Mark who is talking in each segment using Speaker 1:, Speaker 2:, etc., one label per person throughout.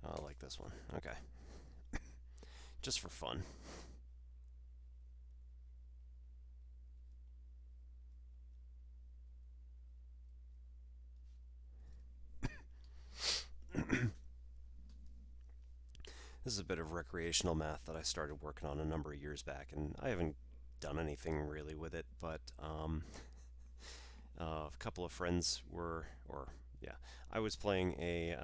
Speaker 1: Oh, I like this one. Okay. Just for fun. This is a bit of recreational math that I started working on a number of years back, and I haven't done anything really with it, but a couple of friends were, or yeah, I was playing a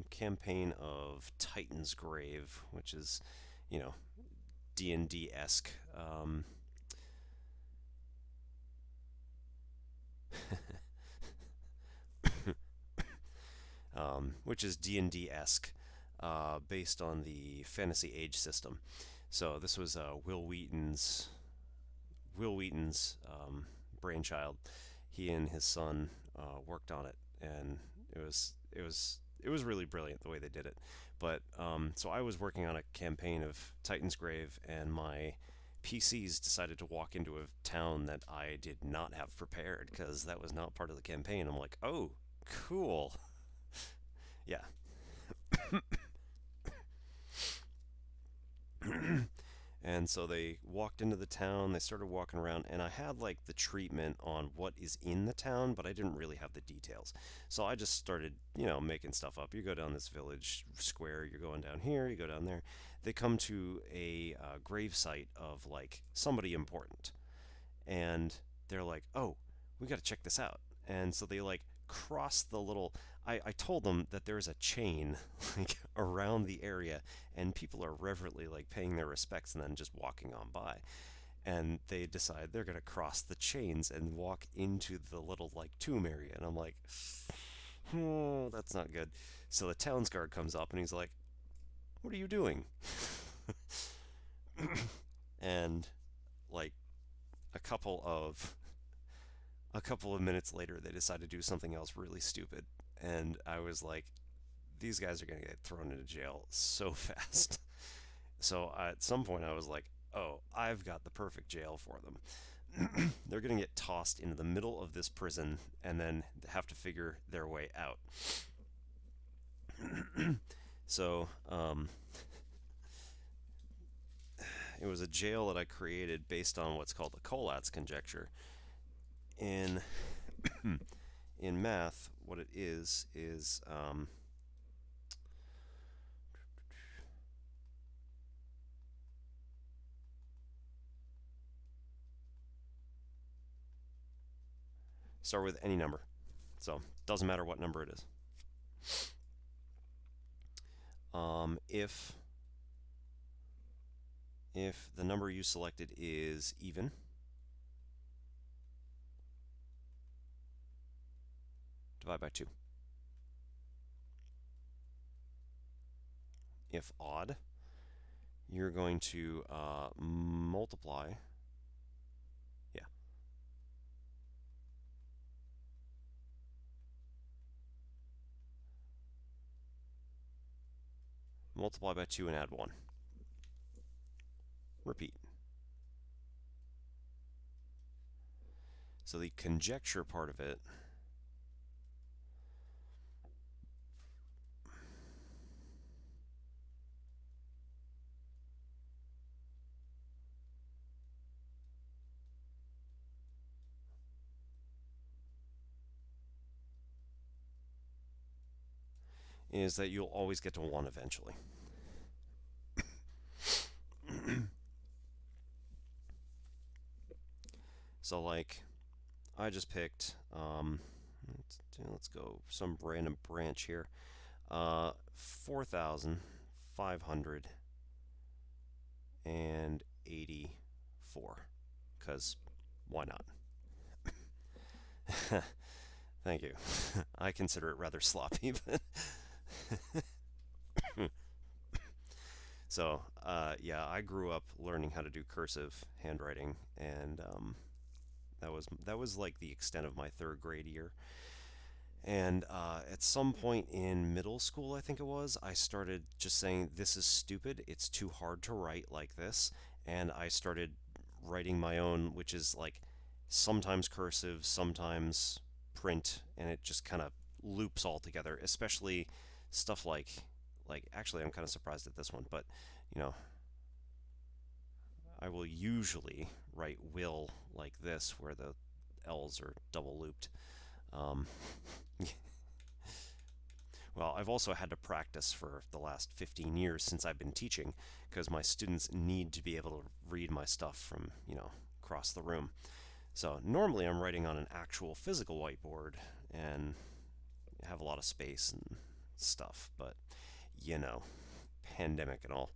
Speaker 1: campaign of Titan's Grave, which is, you know, D&D esque, which is D&D esque, based on the Fantasy Age system. So this was Will Wheaton's brainchild. He and his son worked on it, and it was really brilliant the way they did it. But so I was working on a campaign of Titan's Grave, and my PCs decided to walk into a town that I did not have prepared because that was not part of the campaign. I'm like, oh, cool, yeah. And so they walked into the town, they started walking around, and I had like the treatment on what is in the town, but I didn't really have the details. So I just started, making stuff up. You go down this village square, you're going down here, you go down there. They come to a grave site of like somebody important, and they're like, oh, we got to check this out. And so they like cross the little. I told them that there's a chain like around the area, and people are reverently like paying their respects and then just walking on by. And they decide they're gonna cross the chains and walk into the little like tomb area, and I'm like, oh, that's not good. So the towns guard comes up and he's like, "What are you doing?" And like a couple of a couple of minutes later, they decide to do something else really stupid. And I was like, these guys are going to get thrown into jail so fast. So at some point, I was like, oh, I've got the perfect jail for them. They're going to get tossed into the middle of this prison and then have to figure their way out. So it was a jail that I created based on what's called the Collatz conjecture. In in math, what it is start with any number. So doesn't matter what number it is. If the number you selected is even, divide by 2. If odd, you're going to multiply. Yeah, multiply by 2 and add 1. Repeat. So the conjecture part of it is that you'll always get to 1 eventually. So like I just picked let's go some random branch here. 4,584, because why not? Thank you. I consider it rather sloppy, but so yeah, I grew up learning how to do cursive handwriting, and that was like the extent of my third grade year. And at some point in middle school, I think it was, I started just saying, "This is stupid. It's too hard to write like this," and I started writing my own, which is like sometimes cursive, sometimes print, and it just kind of loops all together, especially stuff like actually I'm kind of surprised at this one, but you know, I will usually write will like this where the L's are double looped. Um, well, I've also had to practice for the last 15 years since I've been teaching because my students need to be able to read my stuff from, across the room. So normally I'm writing on an actual physical whiteboard and have a lot of space and stuff, but you know, pandemic and all.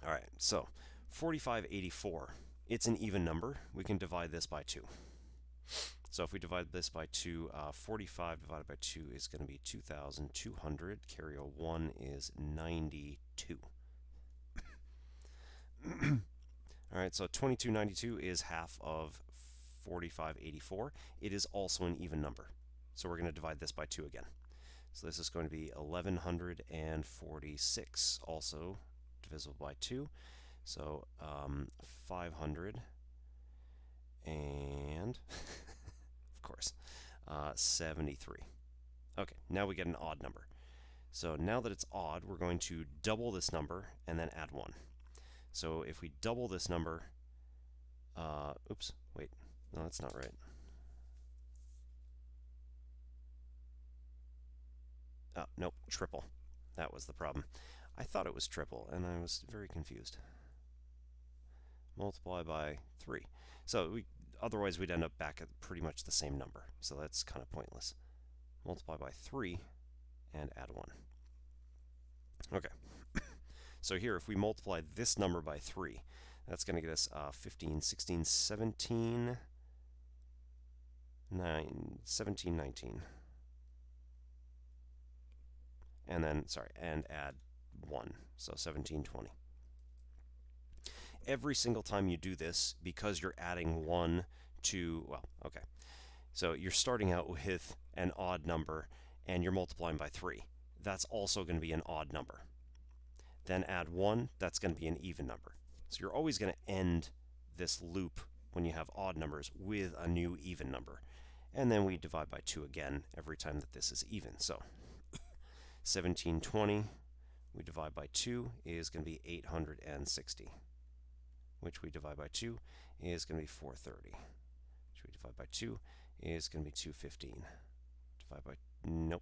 Speaker 1: All right, so 4584, it's an even number. We can divide this by 2. So if we divide this by 2, 45 divided by 2 is going to be 2,200. Carry a 1 is 92. All right, so 2292 is half of 4584. It is also an even number. So we're going to divide this by 2 again. So this is going to be 1146, also divisible by 2. So 500 and, of course, 73. Okay, now we get an odd number. So now that it's odd, we're going to double this number and then add 1. So if we double this number, oops, wait, no, that's not right. Nope, triple. That was the problem. I thought it was triple, and I was very confused. Multiply by 3. So otherwise we'd end up back at pretty much the same number. So that's kind of pointless. Multiply by 3 and add 1. Okay. So here, if we multiply this number by 3, that's going to get us 15, 16, 17, 17, 19. And then, and add 1, so 17, 20. Every single time you do this, because you're adding 1 to, well, okay. So you're starting out with an odd number, and you're multiplying by 3. That's also going to be an odd number. Then add 1, that's going to be an even number. So you're always going to end this loop when you have odd numbers with a new even number. And then we divide by 2 again every time that this is even. So 1720, we divide by 2 is going to be 860, which we divide by 2 is going to be 430, which we divide by 2 is going to be 215. Divide by, nope.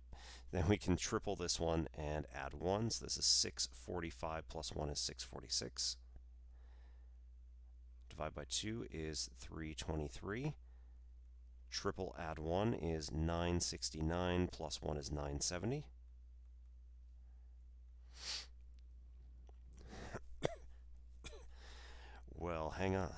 Speaker 1: Then we can triple this one and add 1. So this is 645 plus 1 is 646. Divide by 2 is 323. Triple add 1 is 969 plus 1 is 970. Well, hang on.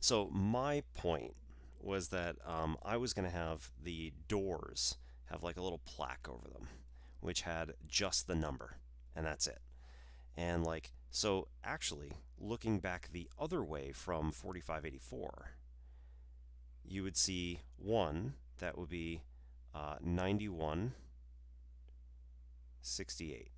Speaker 1: So my point was that I was going to have the doors have like a little plaque over them, which had just the number, and that's it. And like, so actually, looking back the other way from 4584, you would see 1, that would be 9168.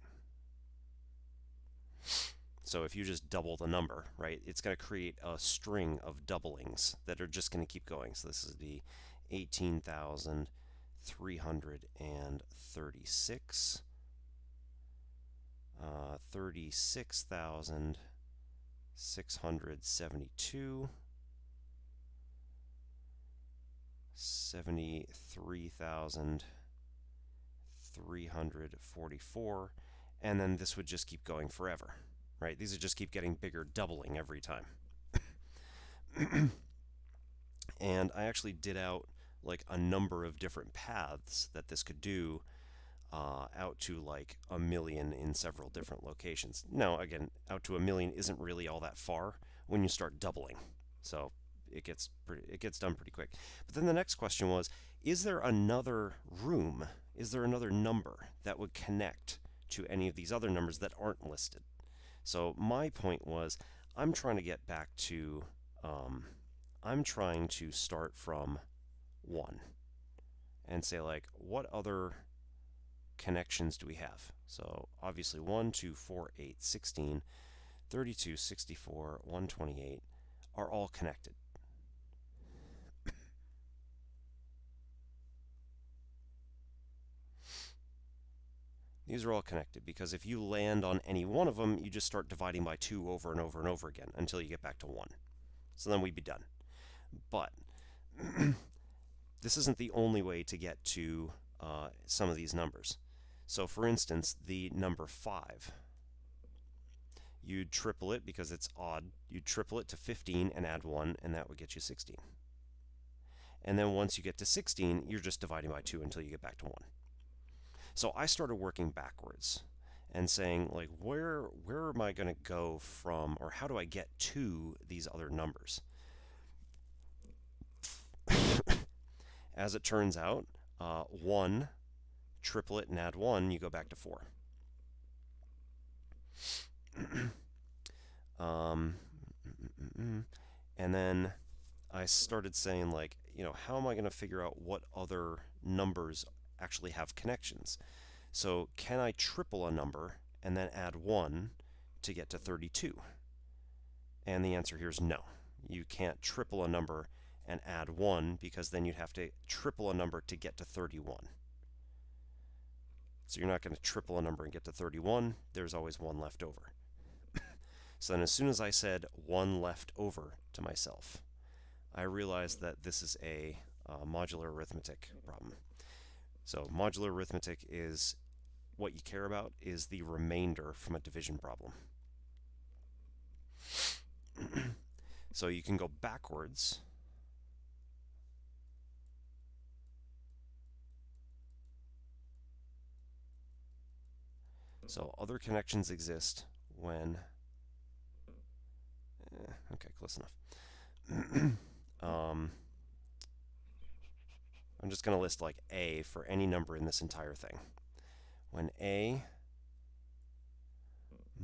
Speaker 1: So if you just double the number, right, it's going to create a string of doublings that are just going to keep going. So this is the 18,336, 36,672, 73,344, and then this would just keep going forever. Right? These would just keep getting bigger, doubling every time. And I actually did out like a number of different paths that this could do out to like 1,000,000 in several different locations. Now, again, out to 1,000,000 isn't really all that far when you start doubling. So it gets done pretty quick. But then the next question was, is there another room? Is there another number that would connect to any of these other numbers that aren't listed? So my point was, I'm trying to get back to, I'm trying to start from 1 and say like, what other connections do we have? So obviously 1, 2, 4, 8, 16, 32, 64, 128 are all connected. These are all connected because if you land on any one of them, you just start dividing by 2 over and over and over again until you get back to 1. So then we'd be done. But this isn't the only way to get to some of these numbers. So for instance, the number 5. You'd triple it because it's odd. You'd triple it to 15 and add 1, and that would get you 16. And then once you get to 16, you're just dividing by 2 until you get back to 1. So I started working backwards and saying, like, where am I going to go from, or how do I get to these other numbers? As it turns out, 1, triple it and add 1, you go back to 4. And then I started saying, like, how am I going to figure out what other numbers actually have connections? So can I triple a number and then add 1 to get to 32? And the answer here is no. You can't triple a number and add 1 because then you'd have to triple a number to get to 31. So you're not going to triple a number and get to 31. There's always 1 left over. So then as soon as I said 1 left over to myself, I realized that this is a modular arithmetic problem. So modular arithmetic is what you care about is the remainder from a division problem. So you can go backwards. So other connections exist when... okay, close enough. I'm just going to list like A for any number in this entire thing. When A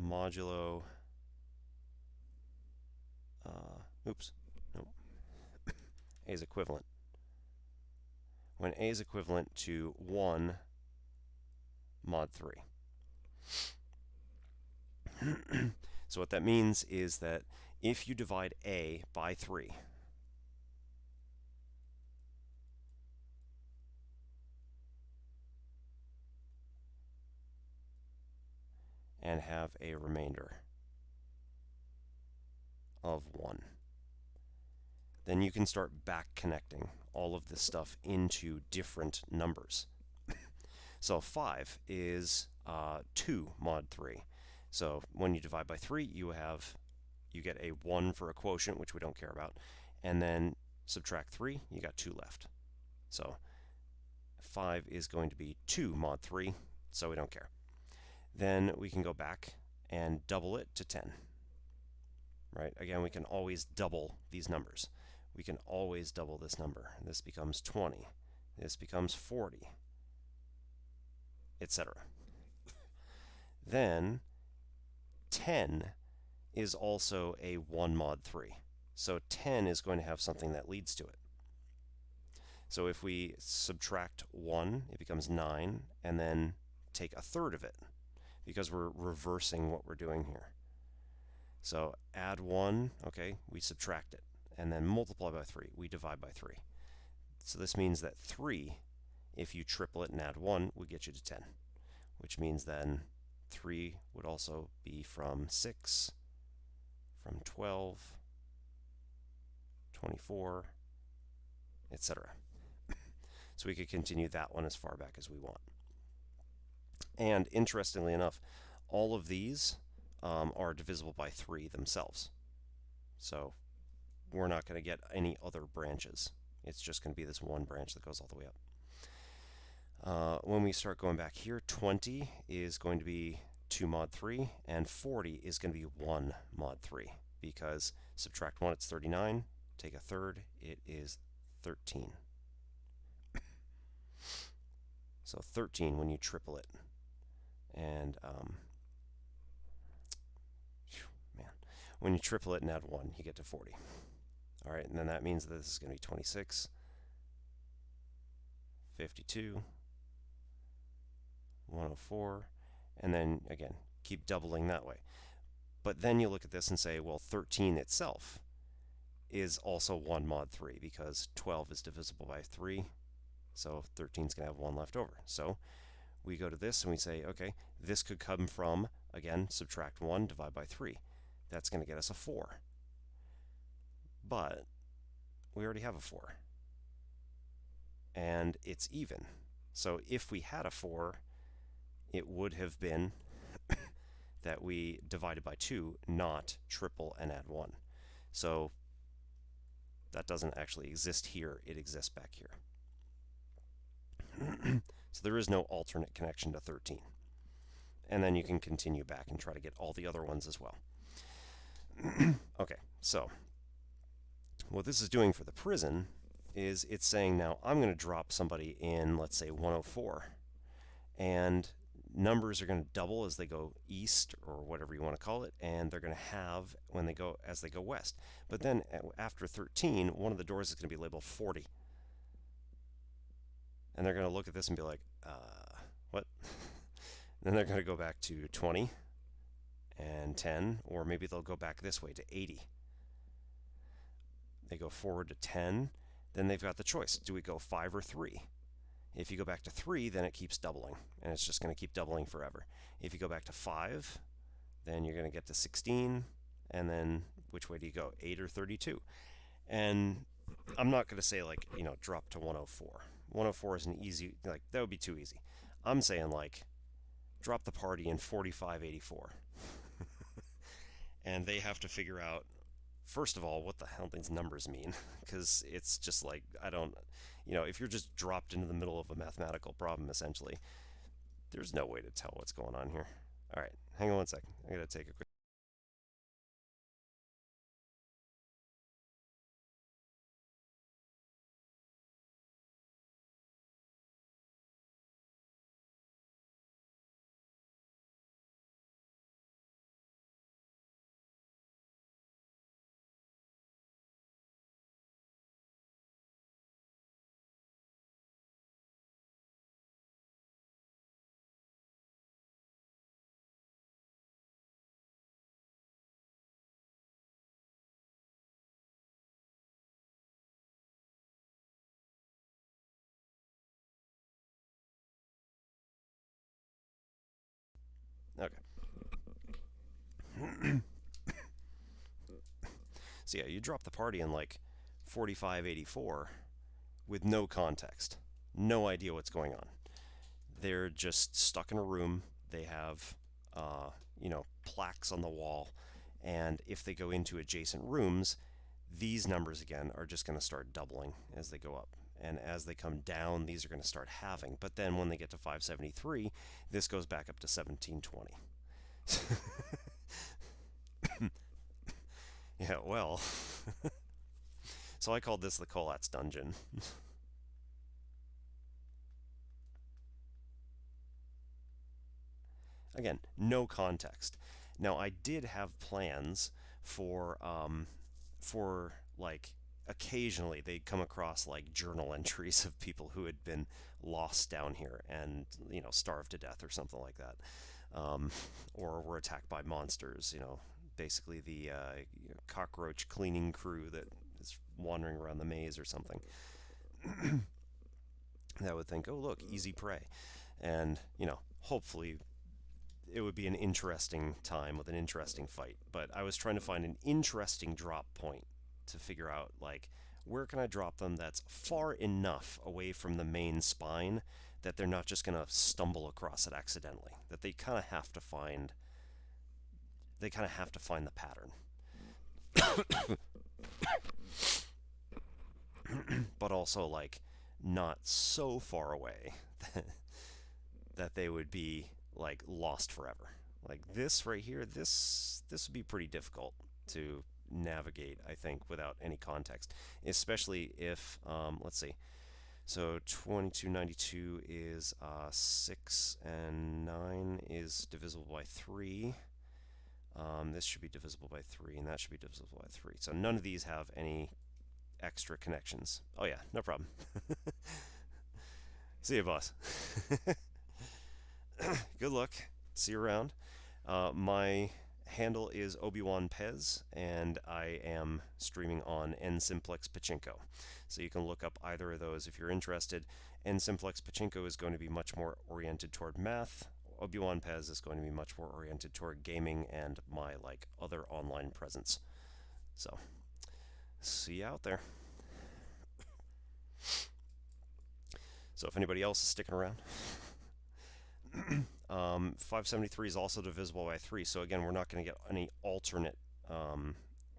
Speaker 1: modulo... oops, nope. A is equivalent. When A is equivalent to 1 mod 3. So what that means is that if you divide A by 3, and have a remainder of 1, then you can start back connecting all of this stuff into different numbers. So 5 is 2 mod 3. So when you divide by 3, you get a 1 for a quotient, which we don't care about, and then subtract 3, you got 2 left. So 5 is going to be 2 mod 3, so we don't care. Then we can go back and double it to 10. Right? Again, we can always double these numbers. We can always double this number. This becomes 20. This becomes 40, etc. Then 10 is also a 1 mod 3. So 10 is going to have something that leads to it. So if we subtract 1, it becomes 9, and then take a third of it, because we're reversing what we're doing here. So add 1, okay, we subtract it, and then multiply by 3, we divide by 3. So this means that 3, if you triple it and add 1, would get you to 10, which means then 3 would also be from 6, from 12, 24, etc. So we could continue that one as far back as we want. And interestingly enough, all of these are divisible by 3 themselves. So we're not going to get any other branches. It's just going to be this one branch that goes all the way up. When we start going back here, 20 is going to be 2 mod 3, and 40 is going to be 1 mod 3, because subtract 1, it's 39, take a third, it is 13. So 13 when you triple it. And when you triple it and add 1, you get to 40. All right, and then that means that this is going to be 26, 52, 104, And then, again, keep doubling that way. But then you look at this and say, well, 13 itself is also 1 mod 3 because 12 is divisible by 3. So 13 is going to have 1 left over. So we go to this and we say, okay, this could come from, again, subtract 1, divide by 3. That's going to get us a 4. But we already have a 4. And it's even. So if we had a 4, it would have been that we divided by 2, not triple and add 1. So that doesn't actually exist here. It exists back here. So there is no alternate connection to 13. And then you can continue back and try to get all the other ones as well. Okay, so what this is doing for the prison is it's saying now I'm going to drop somebody in, let's say 104, and numbers are going to double as they go east or whatever you want to call it, and they're going to have when they go as they go west. But then after 13, one of the doors is going to be labeled 40. And they're going to look at this and be like, what? Then they're going to go back to 20 and 10, or maybe they'll go back this way to 80. They go forward to 10, then they've got the choice. Do we go 5 or 3? If you go back to 3, then it keeps doubling, and it's just going to keep doubling forever. If you go back to 5, then you're going to get to 16, and then which way do you go, 8 or 32? And I'm not going to say, like, drop to 104. 104 is an easy, like, that would be too easy. I'm saying, like, drop the party in 4584. And they have to figure out, first of all, what the hell these numbers mean, because it's just like, I don't, if you're just dropped into the middle of a mathematical problem, essentially, there's no way to tell what's going on here. All right, hang on one second. I gotta take a quick. Okay. So yeah, you drop the party in like 4584 with no context, no idea what's going on. They're just stuck in a room. They have, plaques on the wall, and if they go into adjacent rooms, these numbers again are just going to start doubling as they go up. And as they come down, these are going to start halving. But then when they get to 573, this goes back up to 1720. Yeah, well. So I called this the Collatz dungeon. Again, no context. Now I did have plans for like occasionally they'd come across like journal entries of people who had been lost down here and starved to death or something like that, or were attacked by monsters. Basically the cockroach cleaning crew that is wandering around the maze or something. That would think, oh look, easy prey, and hopefully it would be an interesting time with an interesting fight. But I was trying to find an interesting drop point to figure out, like, where can I drop them that's far enough away from the main spine that they're not just going to stumble across it accidentally, that they kind of have to find the pattern. But also, like, not so far away that they would be like lost forever. Like this right here, this would be pretty difficult to navigate, I think, without any context, especially if let's see. So 2292 is 6 and 9 is divisible by 3. This should be divisible by 3, and that should be divisible by 3. So none of these have any extra connections. Oh yeah, no problem. See you, boss. Good luck. See you around. My handle is Obi-Wan Pez, and I am streaming on N-Simplex Pachinko. So you can look up either of those if you're interested. N-Simplex Pachinko is going to be much more oriented toward math. Obi-Wan Pez is going to be much more oriented toward gaming and my like other online presence. So, see you out there. So if anybody else is sticking around, 573 is also divisible by 3. So again, we're not going to get any alternate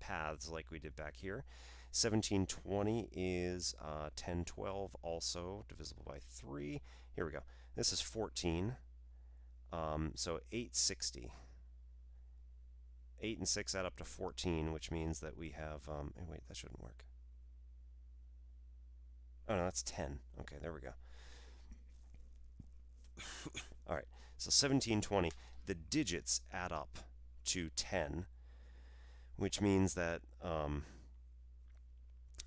Speaker 1: paths like we did back here. 1720 is 1012, also divisible by 3. Here we go. This is 14. So 860. 8 and 6 add up to 14, which means that we have... wait, that shouldn't work. Oh, no, that's 10. Okay, there we go. All right, so 1720. The digits add up to 10, which means that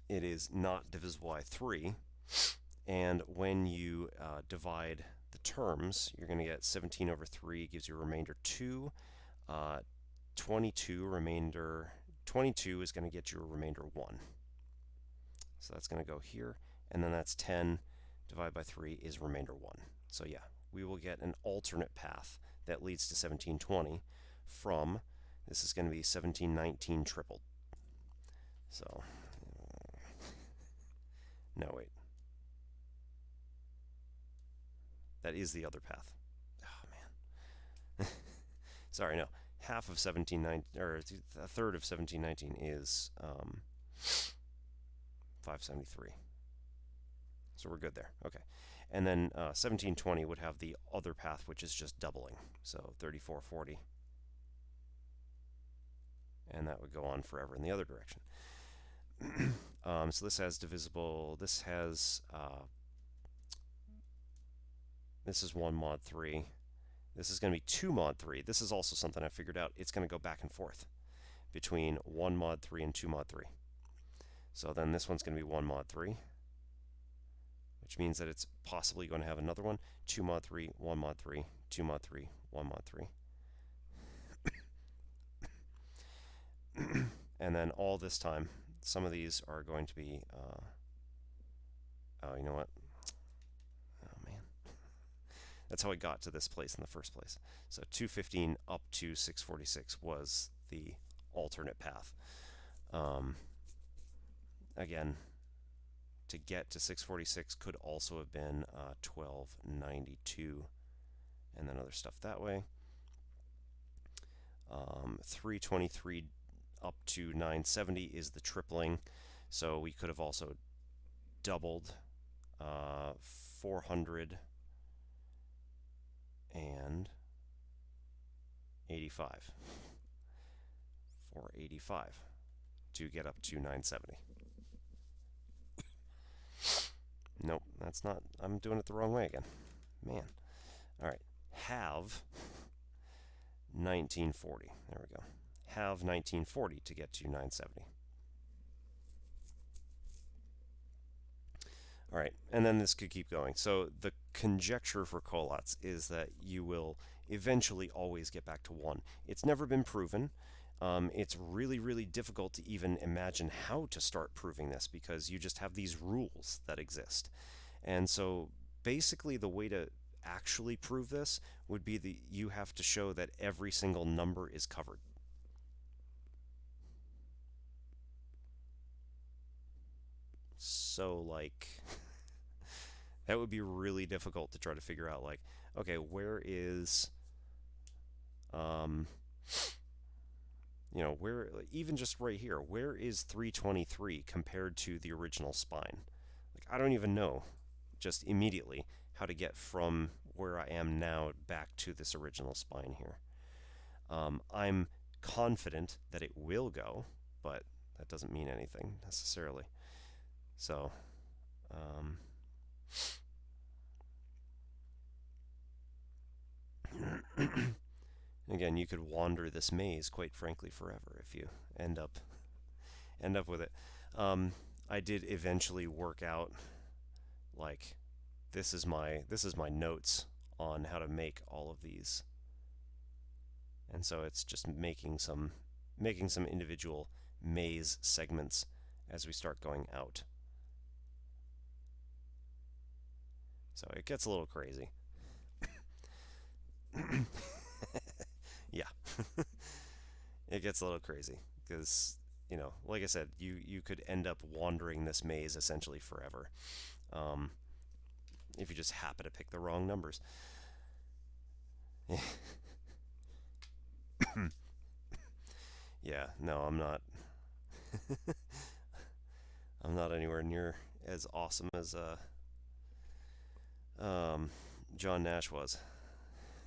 Speaker 1: it is not divisible by 3. And when you divide the terms, you're going to get 17 over 3 gives you a remainder 2. 22 is going to get you a remainder 1. So that's going to go here. And then that's 10 divided by 3 is remainder 1. So yeah, we will get an alternate path that leads to 1720 from, this is going to be 1719 tripled. So, no, wait. That is the other path. Oh, man. Sorry, no. Half of 1719, or a third of 1719 is 573. So we're good there. Okay. And then 1720 would have the other path, which is just doubling. So 3440. And that would go on forever in the other direction. So this has divisible, this is 1 mod 3. This is going to be 2 mod 3. This is also something I figured out. It's going to go back and forth between 1 mod 3 and 2 mod 3. So then this one's going to be 1 mod 3, which means that it's possibly going to have another one. 2 mod 3, 1 mod 3, 2 mod 3, 1 mod 3. And then all this time, some of these are going to be, oh, you know what? Oh, man. That's how I got to this place in the first place. So 215 up to 646 was the alternate path. Again, to get to 646 could also have been 1292 and then other stuff that way. 323 up to 970 is the tripling, so we could have also doubled 400 and 85. 485 to get up to 970. Nope, that's not, I'm doing it the wrong way again. Man. All right, have 1940. There we go. Have 1940 to get to 970. All right, and then this could keep going. So the conjecture for Collatz is that you will eventually always get back to 1. It's never been proven. It's really, really difficult to even imagine how to start proving this because you just have these rules that exist. And so basically the way to actually prove this would be that you have to show that every single number is covered. So, like, that would be really difficult to try to figure out, like, okay, where is, you know, where, even just right here, where is 323 compared to the original spine? Like, I don't even know, just immediately, how to get from where I am now back to this original spine here. I'm confident that it will go, but that doesn't mean anything necessarily. So, again, you could wander this maze, quite frankly, forever if you end up with it. I did eventually work out, like, this is my notes on how to make all of these And so it's just making some individual maze segments as we start going out. So it gets a little crazy. Yeah, it gets a little crazy because like I said, you could end up wandering this maze essentially forever, um, if you just happen to pick the wrong numbers. Yeah, no, I'm not anywhere near as awesome as um, John Nash was.